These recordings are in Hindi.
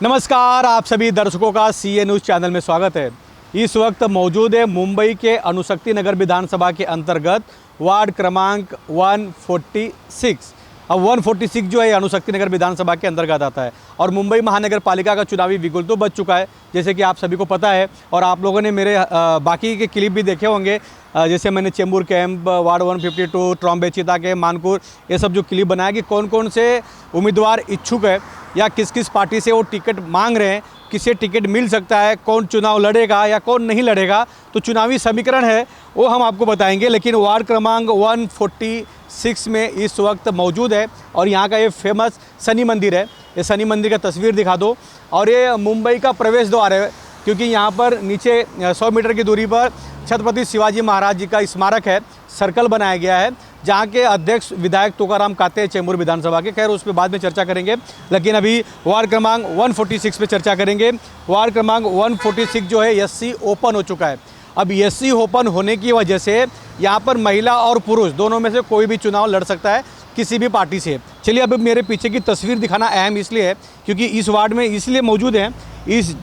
नमस्कार, आप सभी दर्शकों का सीए न्यूज़ चैनल में स्वागत है। इस वक्त मौजूद है मुंबई के अणुशक्ति नगर विधानसभा के अंतर्गत वार्ड क्रमांक 146। अब 146 जो है अणुशक्ति नगर विधानसभा के अंतर्गत आता है और मुंबई महानगर पालिका का चुनावी बिगुल तो बज चुका है, जैसे कि आप सभी को पता है। और आप लोगों ने मेरे बाकी के क्लिप भी देखे होंगे, जैसे मैंने चेंबूर कैंप, वार्ड 152, ट्रॉम्बे, चिता के, मानपुर, ये सब जो क्लिप बनाया कि कौन कौन से उम्मीदवार इच्छुक है या किस किस पार्टी से वो टिकट मांग रहे हैं, किसे टिकट मिल सकता है, कौन चुनाव लड़ेगा या कौन नहीं लड़ेगा। तो चुनावी समीकरण है वो हम आपको बताएंगे। लेकिन वार्ड क्रमांक 146 में इस वक्त मौजूद है और यहाँ का ये फेमस शनि मंदिर है। ये शनि मंदिर का तस्वीर दिखा दो। और ये मुंबई का प्रवेश द्वार है, क्योंकि यहाँ पर नीचे 100 मीटर की दूरी पर छत्रपति शिवाजी महाराज जी का स्मारक है, सर्कल बनाया गया है, जहाँ के अध्यक्ष विधायक तुकाराम काते चेंबूर विधानसभा के। खैर उस पर बाद में चर्चा करेंगे, लेकिन अभी वार्ड क्रमांक 146 पे चर्चा करेंगे। वार्ड क्रमांक 146 जो है एससी ओपन हो चुका है। अब एससी ओपन होने की वजह से यहाँ पर महिला और पुरुष दोनों में से कोई भी चुनाव लड़ सकता है किसी भी पार्टी से। चलिए, अब मेरे पीछे की तस्वीर दिखाना अहम इसलिए है क्योंकि इस वार्ड में इसलिए मौजूद हैं,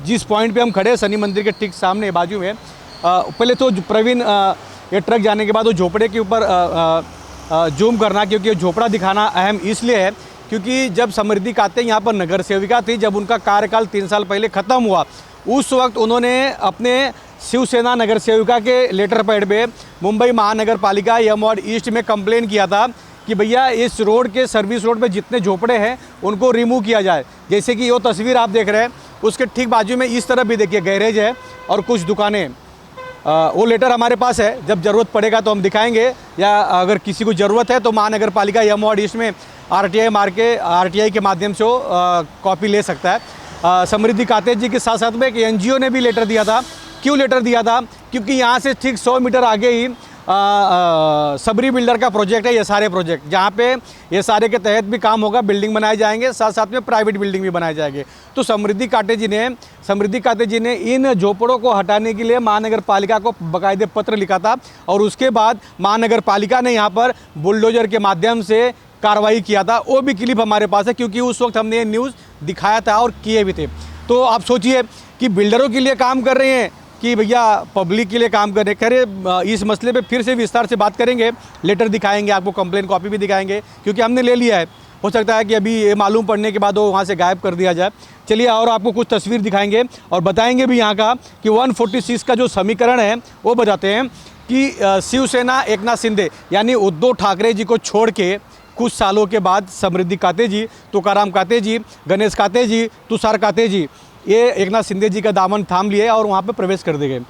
जिस पॉइंट पे हम खड़े हैं शनि मंदिर के ठीक सामने बाजू में। पहले तो प्रवीण, ये ट्रक जाने के बाद वो झोपड़े के ऊपर जूम करना, क्योंकि झोपड़ा दिखाना अहम इसलिए है क्योंकि जब समृद्धि काते यहाँ पर नगर सेविका थी, जब उनका कार्यकाल 3 साल पहले ख़त्म हुआ, उस वक्त उन्होंने अपने शिवसेना नगर सेविका के लेटर पैड पे मुंबई महानगर पालिका एम वार्ड ईस्ट में कंप्लेन किया था कि भैया इस रोड के सर्विस रोड पे जितने झोपड़े हैं उनको रिमूव किया जाए। जैसे कि वो तस्वीर आप देख रहे हैं, उसके ठीक बाजू में इस तरफ भी देखिए गैरेज है और कुछ दुकानें। वो लेटर हमारे पास है, जब ज़रूरत पड़ेगा तो हम दिखाएंगे, या अगर किसी को ज़रूरत है तो महानगर पालिका एम वार्ड ईस्ट में आरटीआई के माध्यम से वो कॉपी ले सकता है। समृद्धि काते जी के साथ साथ में एक एनजीओ ने भी लेटर दिया था। क्यों लेटर दिया था? क्योंकि यहाँ से ठीक 100 मीटर आगे ही सबरी बिल्डर का प्रोजेक्ट है, ये सारे प्रोजेक्ट, जहाँ पे ये सारे के तहत भी काम होगा, बिल्डिंग बनाए जाएंगे, साथ साथ में प्राइवेट बिल्डिंग भी बनाए जाएंगे। तो समृद्धि काते जी ने इन झोपड़ों को हटाने के लिए महानगर पालिका को बाकायदे पत्र लिखा था और उसके बाद महानगर पालिका ने यहाँ पर बुलडोजर के माध्यम से कार्रवाई किया था। वो भी क्लिप हमारे पास है, क्योंकि उस वक्त हमने ये न्यूज़ दिखाया था और किए भी थे। तो आप सोचिए कि बिल्डरों के लिए काम कर रहे हैं कि भैया पब्लिक के लिए काम कर रहे हैं। खैर इस मसले पे फिर से विस्तार से बात करेंगे, लेटर दिखाएंगे, आपको कंप्लेन कॉपी भी दिखाएंगे, क्योंकि हमने ले लिया है। हो सकता है कि अभी ये मालूम पड़ने के बाद वो वहाँ से गायब कर दिया जाए। चलिए, और आपको कुछ तस्वीर दिखाएंगे और बताएंगे भी यहाँ का कि 146 का जो समीकरण है वो बताते हैं कि शिवसेना एकनाथ शिंदे यानी उद्धव ठाकरे जी को छोड़ के कुछ सालों के बाद समृद्धि काते जी, तुकाराम काते जी, गणेश काते जी, तुषार काते जी ये एकनाथ शिंदे जी का दामन थाम लिए और वहाँ पे प्रवेश कर दिए।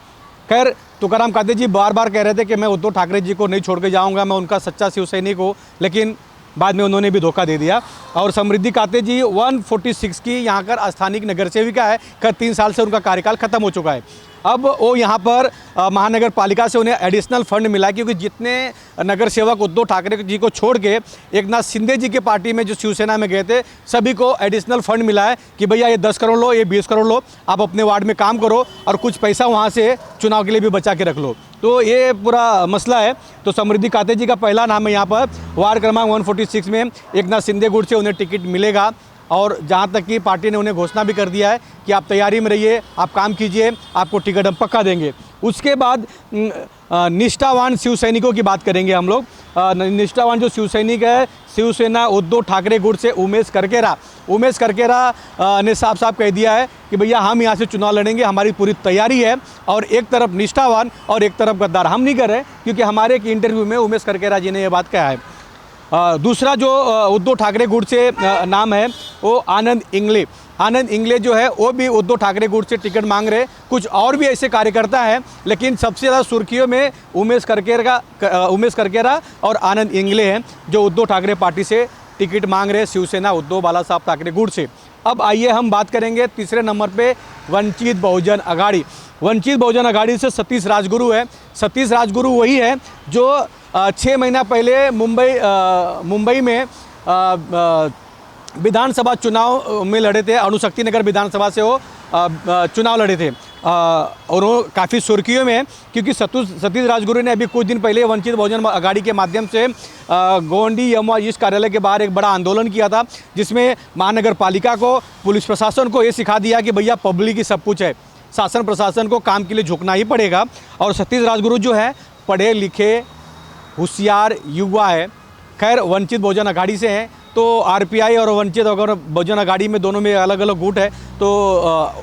खैर तुकाराम काते जी बार बार कह रहे थे कि मैं उद्धव ठाकरे जी को नहीं छोड़ के जाऊँगा, मैं उनका सच्चा शिव सैनिक हूँ, लेकिन बाद में उन्होंने भी धोखा दे दिया। और समृद्धि काते जी 146 की यहाँ कर स्थानिक नगर सेविका है। खैर 3 साल से उनका कार्यकाल ख़त्म हो चुका है। अब वो यहाँ पर महानगर पालिका से उन्हें एडिशनल फंड मिला, क्योंकि जितने नगर सेवक उद्धव ठाकरे जी को छोड़ के एकनाथ शिंदे जी के पार्टी में जो शिवसेना में गए थे, सभी को एडिशनल फंड मिला है कि भैया ये 10 करोड़ लो, ये 20 करोड़ लो, आप अपने वार्ड में काम करो और कुछ पैसा वहाँ से चुनाव के लिए भी बचा के रख लो। तो ये पूरा मसला है। तो समृद्धि काते जी का पहला नाम है यहाँ पर वार्ड क्रमांक 146 में एकनाथ शिंदे गुट से उन्हें टिकट मिलेगा। और जहाँ तक कि पार्टी ने उन्हें घोषणा भी कर दिया है कि आप तैयारी में रहिए, आप काम कीजिए, आपको टिकट हम पक्का देंगे। उसके बाद निष्ठावान शिव सैनिकों की बात करेंगे हम लोग। निष्ठावान जो शिव सैनिक है, शिवसेना उद्धव ठाकरे गुट से उमेश करकेरा ने साफ साफ कह दिया है कि भैया हम यहाँ से चुनाव लड़ेंगे, हमारी पूरी तैयारी है। और एक तरफ निष्ठावान और एक तरफ गद्दार। हम नहीं कर रहे, क्योंकि हमारे एक इंटरव्यू में उमेश करकेरा जी ने ये बात कहा है। दूसरा जो उद्धव ठाकरे गुट से नाम है वो आनंद इंगले जो है वो भी उद्धव ठाकरे गुट से टिकट मांग रहे। कुछ और भी ऐसे कार्यकर्ता हैं, लेकिन सबसे ज़्यादा सुर्खियों में उमेश करकेरा और आनंद इंगले हैं, जो उद्धव ठाकरे पार्टी से टिकट मांग रहे शिवसेना उद्धव बाला साहब ठाकरे गुट से। अब आइए हम बात करेंगे तीसरे नंबर पे वंचित बहुजन अघाड़ी से सतीश राजगुरु है। सतीश राजगुरु वही है जो 6 महीना पहले मुंबई में विधानसभा चुनाव में लड़े थे। अणुशक्ति नगर विधानसभा से वो चुनाव लड़े थे। और वो काफ़ी सुर्खियों में है, क्योंकि सतीश राजगुरू ने अभी कुछ दिन पहले वंचित बहुजन अघाड़ी के माध्यम से गोंडी यमुना ईस्ट कार्यालय के बाहर एक बड़ा आंदोलन किया था, जिसमें महानगर पालिका को, पुलिस प्रशासन को ये सिखा दिया कि भैया पब्लिक ही सब कुछ है, शासन प्रशासन को काम के लिए झुकना ही पड़ेगा। और सतीश राजगुरू जो है पढ़े लिखे होशियार युवा है। खैर वंचित बहुजन अघाड़ी से हैं, तो आरपीआई और वंचित अगर बहुजन अघाड़ी में दोनों में अलग अलग गुट है तो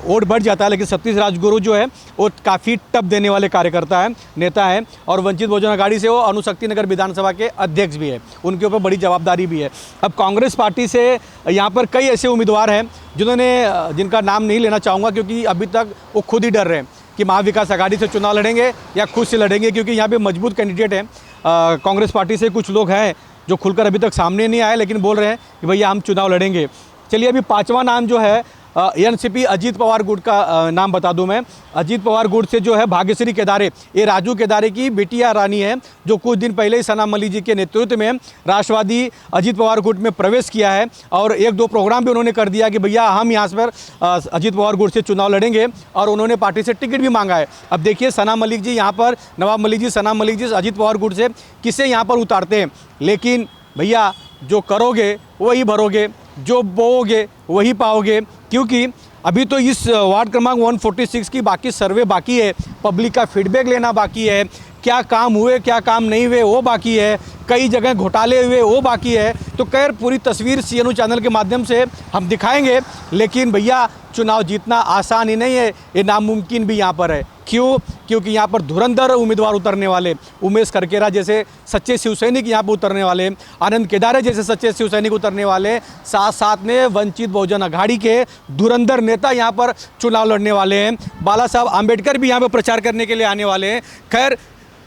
वोट बढ़ जाता है, लेकिन सतीश राजगुरू जो है वो काफ़ी टप देने वाले कार्यकर्ता है, नेता है। और वंचित बहुजन अघाड़ी से वो अणुशक्ति नगर विधानसभा के अध्यक्ष भी है, उनके ऊपर बड़ी जवाबदारी भी है। अब कांग्रेस पार्टी से यहाँ पर कई ऐसे उम्मीदवार हैं जिनका नाम नहीं लेना चाहूँगा, क्योंकि अभी तक वो खुद ही डर रहे हैं कि महाविकास अघाड़ी से चुनाव लड़ेंगे या खुद से लड़ेंगे, क्योंकि यहाँ पे मजबूत कैंडिडेट हैं। कांग्रेस पार्टी से कुछ लोग हैं जो खुलकर अभी तक सामने नहीं आए, लेकिन बोल रहे हैं कि भैया हम चुनाव लड़ेंगे। चलिए अभी पांचवा नाम जो है एनसीपी अजीत पवार गुट का नाम बता दूं मैं। अजीत पवार गुट से जो है भाग्यश्री केदारे, ये राजू केदारे की बिटिया रानी है, जो कुछ दिन पहले ही सना मलिक जी के नेतृत्व में राष्ट्रवादी अजीत पवार गुट में प्रवेश किया है। और एक दो प्रोग्राम भी उन्होंने कर दिया कि भैया हम यहाँ पर अजीत पवार गुट से चुनाव लड़ेंगे, और उन्होंने पार्टी से टिकट भी मांगा है। अब देखिए सना मलिक जी यहाँ पर, नवाब मलिक जी, सना मलिक जी अजीत पवार गुट से किसे यहाँ पर उतारते हैं। लेकिन भैया जो करोगे वही भरोगे, जो बोओगे वही पाओगे, क्योंकि अभी तो इस वार्ड क्रमांक 146 की बाकी सर्वे बाकी है, पब्लिक का फीडबैक लेना बाकी है, क्या काम हुए क्या काम नहीं हुए वो बाकी है, कई जगह घोटाले हुए वो बाकी है। तो खैर पूरी तस्वीर CNU चैनल के माध्यम से हम दिखाएंगे, लेकिन भैया चुनाव जीतना आसान ही नहीं है, ये नामुमकिन भी यहाँ पर है। क्यों? क्योंकि यहाँ पर धुरंधर उम्मीदवार उतरने वाले, उमेश करकेरा जैसे सच्चे शिवसैनिक यहाँ पर उतरने वाले, आनंद केदारे जैसे सच्चे शिवसैनिक उतरने वाले, साथ साथ में वंचित बहुजन अघाड़ी के धुरंधर नेता यहाँ पर चुनाव लड़ने वाले हैं। बाला साहब आम्बेडकर भी यहाँ पर प्रचार करने के लिए आने वाले हैं। खैर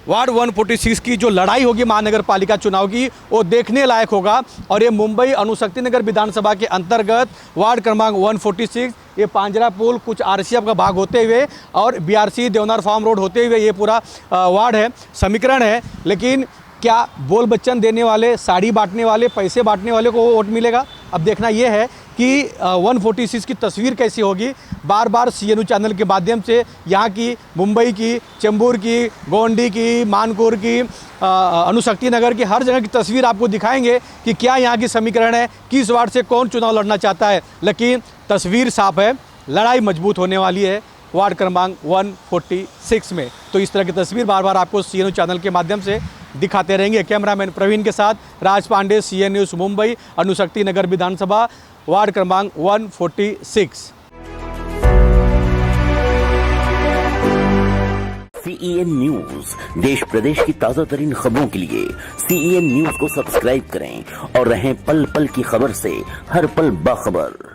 वार्ड 146 की जो लड़ाई होगी महानगर पालिका चुनाव की, वो देखने लायक होगा। और ये मुंबई अणुशक्ति नगर विधानसभा के अंतर्गत वार्ड क्रमांक 146, ये पांजरा पुल, कुछ RCF का भाग होते हुए और BRC देवनार फार्म रोड होते हुए ये पूरा वार्ड है, समीकरण है। लेकिन क्या बोल बच्चन देने वाले, साड़ी बांटने वाले, पैसे बांटने वाले को वोट मिलेगा? अब देखना ये है कि 146 की तस्वीर कैसी होगी। बार बार CNU चैनल के माध्यम से यहाँ की, मुंबई की, चेंबूर की, गोंडी की, मानपुर की, अणुशक्ति नगर की, हर जगह की तस्वीर आपको दिखाएंगे कि क्या यहाँ की समीकरण है, किस वार्ड से कौन चुनाव लड़ना चाहता है। लेकिन तस्वीर साफ है, लड़ाई मजबूत होने वाली है वार्ड क्रमांक 146 में। तो इस तरह की तस्वीर बार बार आपको CNU चैनल के माध्यम से दिखाते रहेंगे। कैमरामैन प्रवीण के साथ राज पांडे, CN न्यूज़ मुंबई, अणुशक्ति नगर विधानसभा, वार्ड क्रमांक 146। CEN न्यूज देश प्रदेश की ताजा तरीन खबरों के लिए CEN न्यूज को सब्सक्राइब करें और रहें पल पल की खबर से हर पल बाखबर।